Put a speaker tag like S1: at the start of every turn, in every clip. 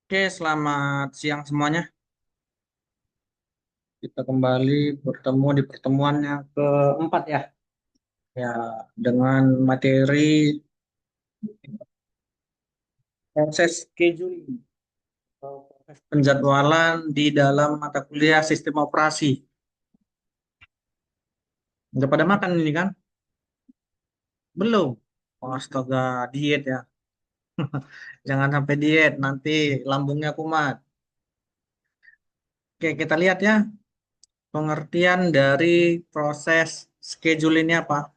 S1: Oke, selamat siang semuanya. Kita kembali bertemu di pertemuan yang keempat ya. Ya, dengan materi proses scheduling atau proses penjadwalan di dalam mata kuliah sistem operasi. Udah pada makan ini kan? Belum. Oh, astaga, diet ya. Jangan sampai diet, nanti lambungnya kumat. Oke, kita lihat ya pengertian dari proses schedule ini apa.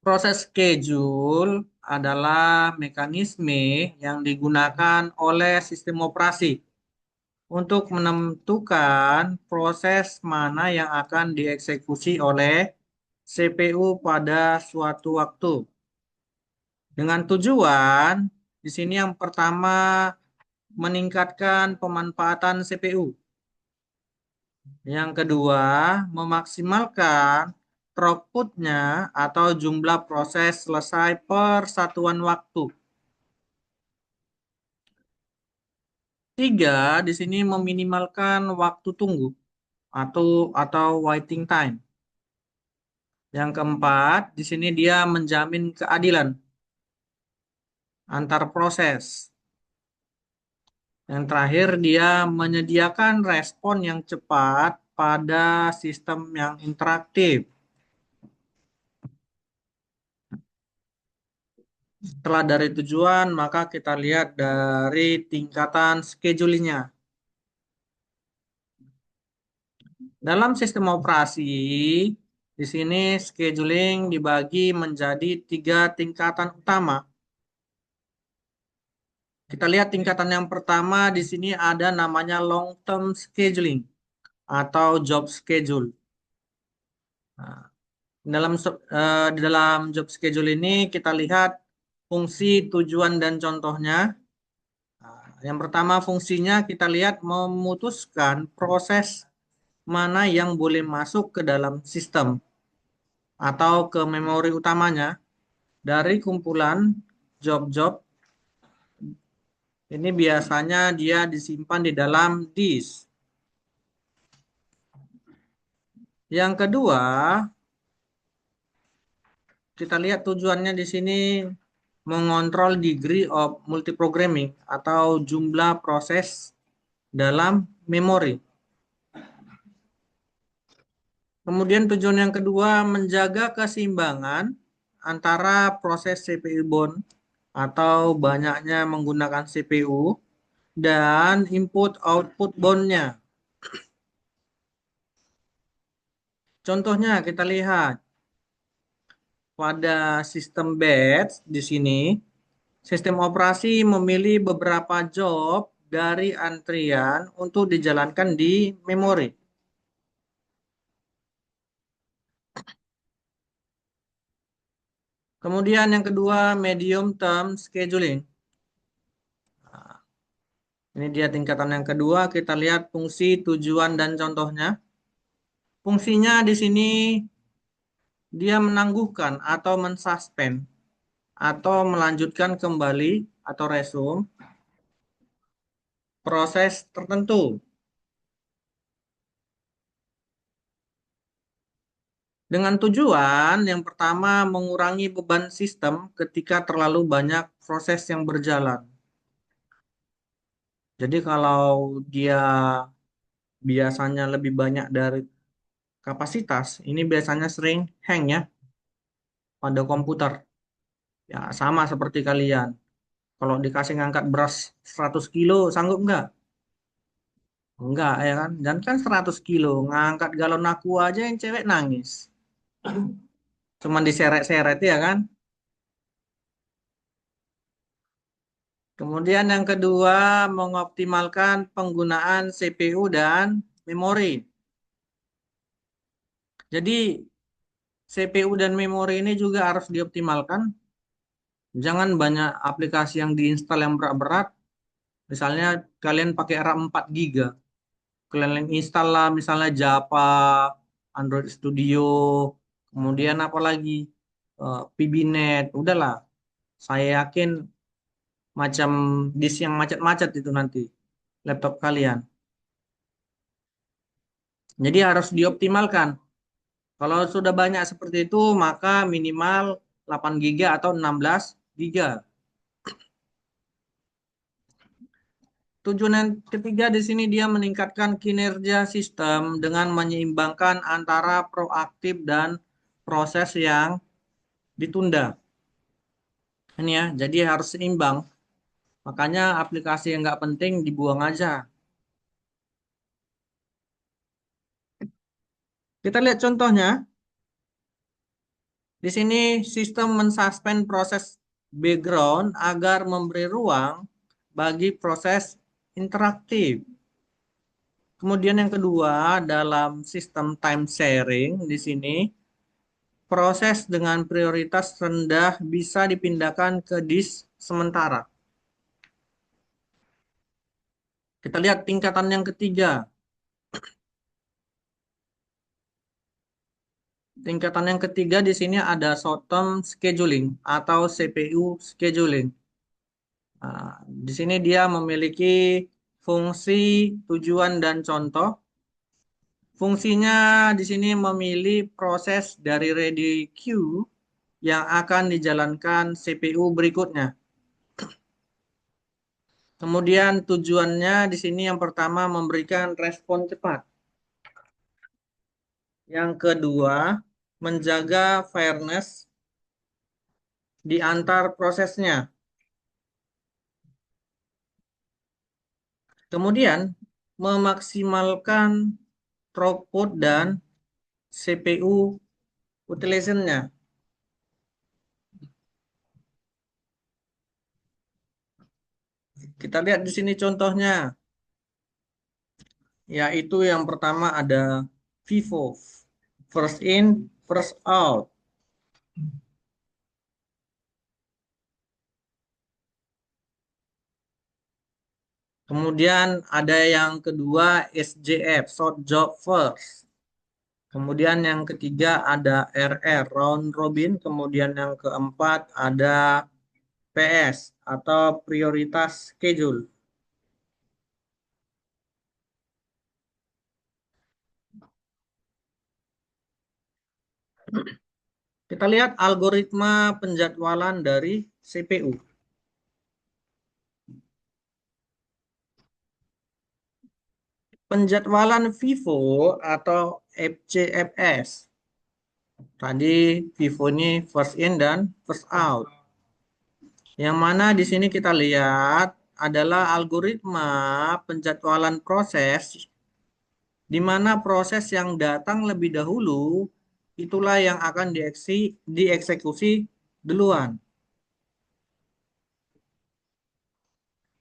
S1: Proses schedule adalah mekanisme yang digunakan oleh sistem operasi untuk menentukan proses mana yang akan dieksekusi oleh CPU pada suatu waktu. Dengan tujuan, di sini yang pertama meningkatkan pemanfaatan CPU. Yang kedua, memaksimalkan throughputnya atau jumlah proses selesai per satuan waktu. Tiga, di sini meminimalkan waktu tunggu atau waiting time. Yang keempat, di sini dia menjamin keadilan antar proses. Yang terakhir, dia menyediakan respon yang cepat pada sistem yang interaktif. Setelah dari tujuan, maka kita lihat dari tingkatan schedulingnya. Dalam sistem operasi, di sini scheduling dibagi menjadi tiga tingkatan utama. Kita lihat tingkatan yang pertama di sini ada namanya long term scheduling atau job schedule. Nah, di dalam job schedule ini kita lihat fungsi, tujuan dan contohnya. Nah, yang pertama fungsinya kita lihat memutuskan proses mana yang boleh masuk ke dalam sistem atau ke memori utamanya dari kumpulan job-job. Ini biasanya dia disimpan di dalam disk. Yang kedua, kita lihat tujuannya di sini mengontrol degree of multiprogramming atau jumlah proses dalam memori. Kemudian tujuan yang kedua menjaga keseimbangan antara proses CPU bound atau banyaknya menggunakan CPU dan input output boundnya. Contohnya kita lihat pada sistem batch di sini, sistem operasi memilih beberapa job dari antrian untuk dijalankan di memori. Kemudian yang kedua, medium term scheduling. Nah, ini dia tingkatan yang kedua, kita lihat fungsi, tujuan, dan contohnya. Fungsinya di sini dia menangguhkan atau mensuspend atau melanjutkan kembali atau resume proses tertentu. Dengan tujuan yang pertama mengurangi beban sistem ketika terlalu banyak proses yang berjalan. Jadi kalau dia biasanya lebih banyak dari kapasitas, ini biasanya sering hang ya pada komputer. Ya sama seperti kalian. Kalau dikasih ngangkat beras 100 kilo, sanggup nggak? Enggak ya kan? Dan kan 100 kilo, ngangkat galon aku aja yang cewek nangis. Cuman diseret-seret ya kan? Kemudian yang kedua, mengoptimalkan penggunaan CPU dan memori. Jadi CPU dan memori ini juga harus dioptimalkan. Jangan banyak aplikasi yang diinstal yang berat-berat. Misalnya kalian pakai RAM 4 GB. Kalian install lah misalnya Java, Android Studio, kemudian apa lagi? PBNet. Udahlah, saya yakin macam disk yang macet-macet itu nanti laptop kalian. Jadi harus dioptimalkan. Kalau sudah banyak seperti itu, maka minimal 8 GB atau 16 GB. Tujuan yang ketiga di sini dia meningkatkan kinerja sistem dengan menyeimbangkan antara proaktif dan proses yang ditunda. Ini ya, jadi harus seimbang. Makanya aplikasi yang nggak penting dibuang aja. Kita lihat contohnya. Di sini sistem mensuspend proses background agar memberi ruang bagi proses interaktif. Kemudian yang kedua, dalam sistem time sharing di sini, proses dengan prioritas rendah bisa dipindahkan ke disk sementara. Kita lihat tingkatan yang ketiga. Tingkatan yang ketiga di sini ada short term scheduling atau CPU scheduling. Nah, di sini dia memiliki fungsi, tujuan, dan contoh. Fungsinya di sini memilih proses dari ready queue yang akan dijalankan CPU berikutnya. Kemudian tujuannya di sini yang pertama memberikan respon cepat. Yang kedua, menjaga fairness di antar prosesnya. Kemudian, memaksimalkan throughput dan CPU utilization-nya. Kita lihat di sini contohnya, yaitu yang pertama ada FIFO, first in, first out. Kemudian ada yang kedua SJF, short job first. Kemudian yang ketiga ada RR, round robin. Kemudian yang keempat ada PS atau prioritas schedule. Kita lihat algoritma penjadwalan dari CPU. Penjadwalan FIFO atau FCFS. Tadi FIFO ini first in dan first out. Yang mana di sini kita lihat adalah algoritma penjadwalan proses di mana proses yang datang lebih dahulu itulah yang akan dieksekusi duluan.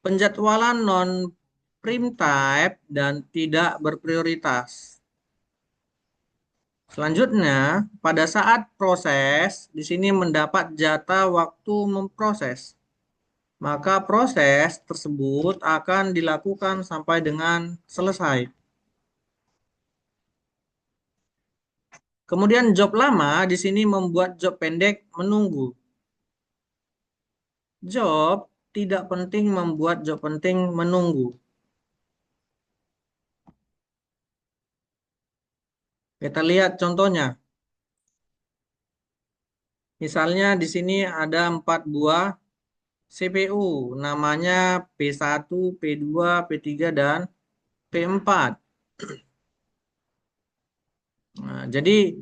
S1: Penjadwalan non prime type dan tidak berprioritas. Selanjutnya, pada saat proses di sini mendapat jatah waktu memproses, maka proses tersebut akan dilakukan sampai dengan selesai. Kemudian job lama di sini membuat job pendek menunggu. Job tidak penting membuat job penting menunggu. Kita lihat contohnya. Misalnya di sini ada 4 buah CPU, namanya P1, P2, P3, dan P4. Nah, jadi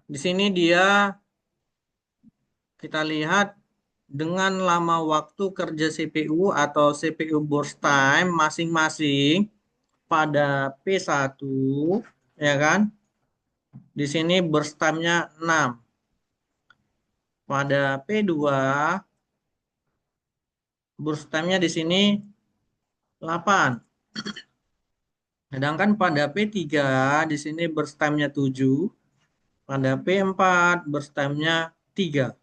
S1: di sini dia kita lihat dengan lama waktu kerja CPU atau CPU burst time masing-masing pada P1 ya kan. Di sini burst time-nya 6. Pada P2 burst time-nya di sini 8. Sedangkan pada P3 di sini burst time-nya 7. Pada P4 burst time-nya 3.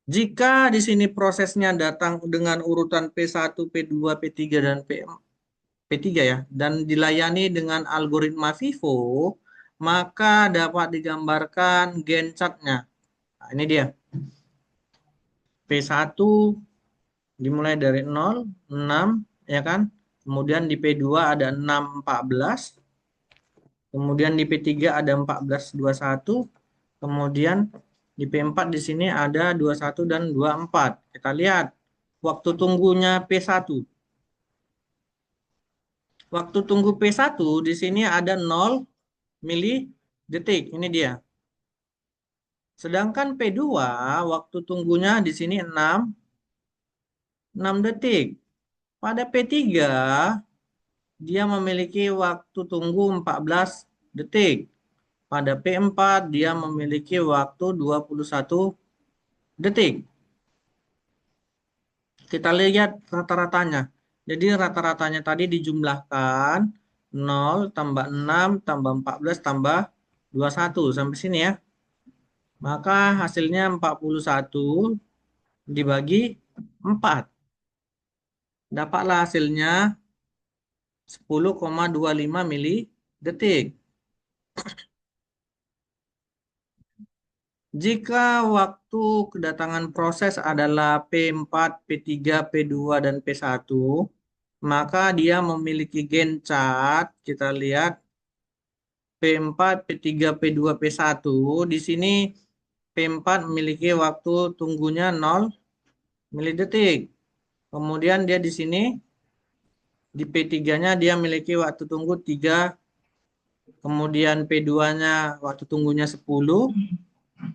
S1: Jika di sini prosesnya datang dengan urutan P1, P2, P3, dan P3 ya, dan dilayani dengan algoritma FIFO, maka dapat digambarkan Gantt chart-nya. Nah, ini dia. P1 dimulai dari 0, 6, ya kan? Kemudian di P2 ada 6, 14. Kemudian di P3 ada 14, 21. Kemudian di P4 di sini ada 21 dan 24. Kita lihat waktu tunggunya P1. Waktu tunggu P1 di sini ada 0 mili detik. Ini dia. Sedangkan P2 waktu tunggunya di sini 6 detik. Pada P3 dia memiliki waktu tunggu 14 detik. Pada P4 dia memiliki waktu 21 detik. Kita lihat rata-ratanya. Jadi rata-ratanya tadi dijumlahkan 0 tambah 6 tambah 14 tambah 21 sampai sini ya. Maka hasilnya 41 dibagi 4. Dapatlah hasilnya 10,25 mili detik. Jika waktu kedatangan proses adalah P4, P3, P2, dan P1, maka dia memiliki gen chart. Kita lihat P4, P3, P2, P1. Di sini P4 memiliki waktu tunggunya 0 milidetik. Kemudian dia di sini di P3-nya dia memiliki waktu tunggu 3, kemudian P2-nya waktu tunggunya 10,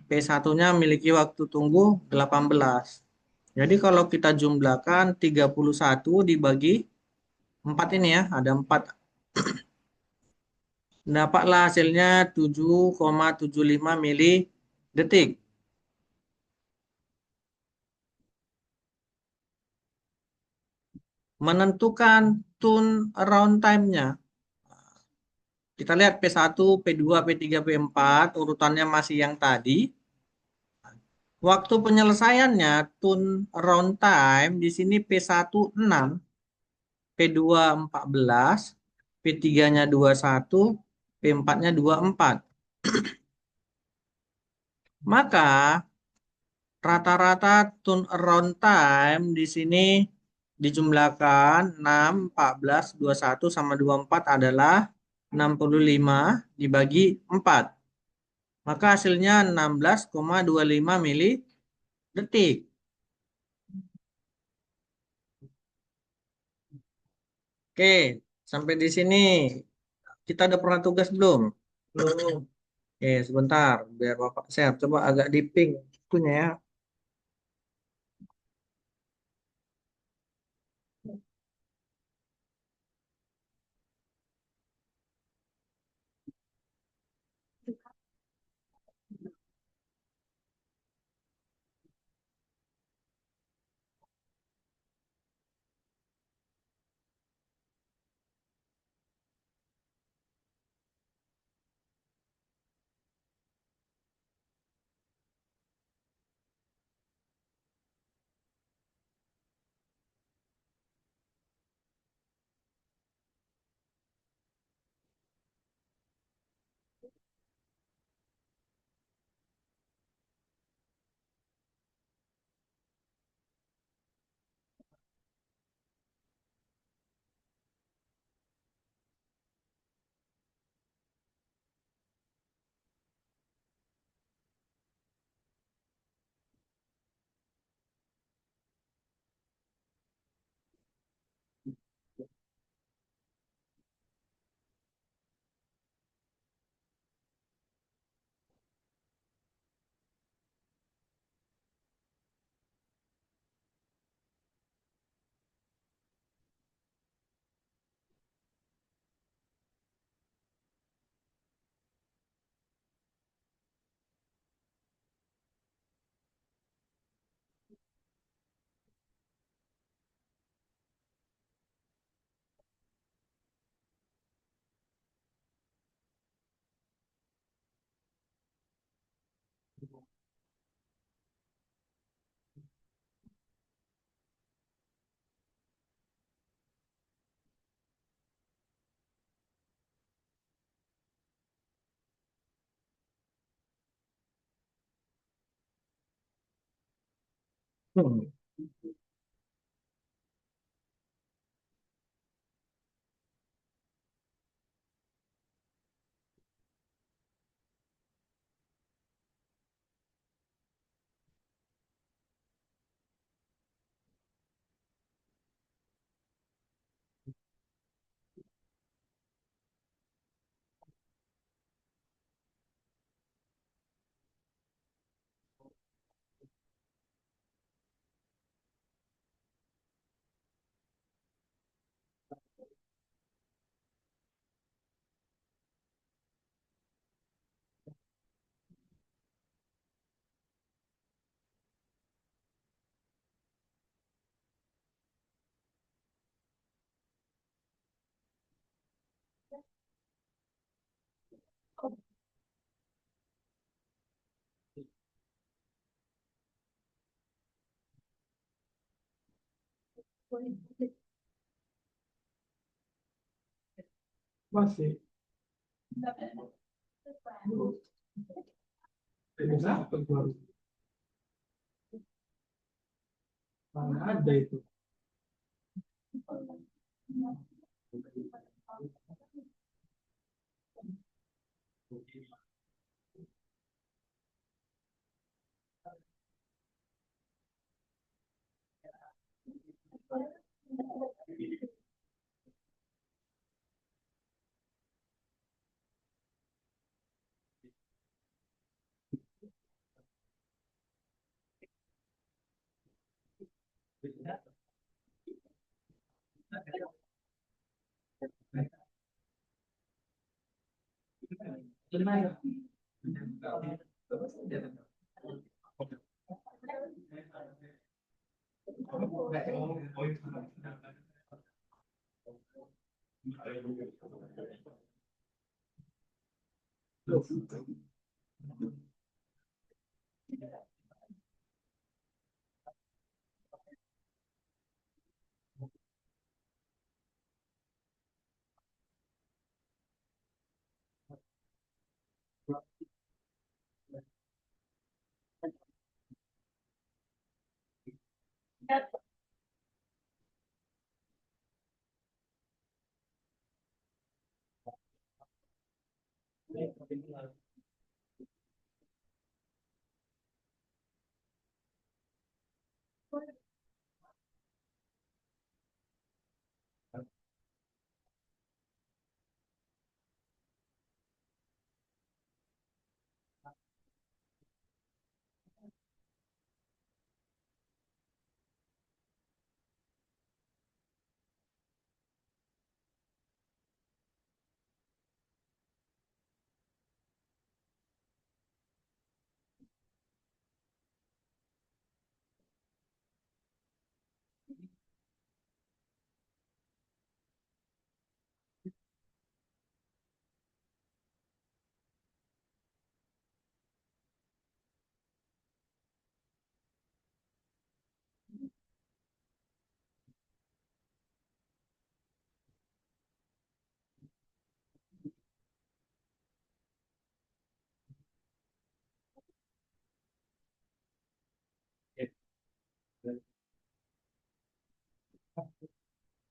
S1: P1-nya memiliki waktu tunggu 18. Jadi kalau kita jumlahkan 31 dibagi 4 ini ya, ada 4. Dapatlah hasilnya 7,75 mili detik. Menentukan turnaround time-nya. Kita lihat P1, P2, P3, P4, urutannya masih yang tadi. Waktu penyelesaiannya, turnaround time di sini P1 6, P2 14, P3-nya 21, P4-nya 24. Maka rata-rata turnaround time di sini dijumlahkan 6, 14, 21 sama 24 adalah 65 dibagi 4. Maka hasilnya 16,25 mili detik. Oke, sampai di sini kita udah pernah tugas belum? Belum. Oke, sebentar biar Bapak share. Coba agak di ping itunya ya. Hmm.
S2: Masih. Exato, claro. Mana ada itu.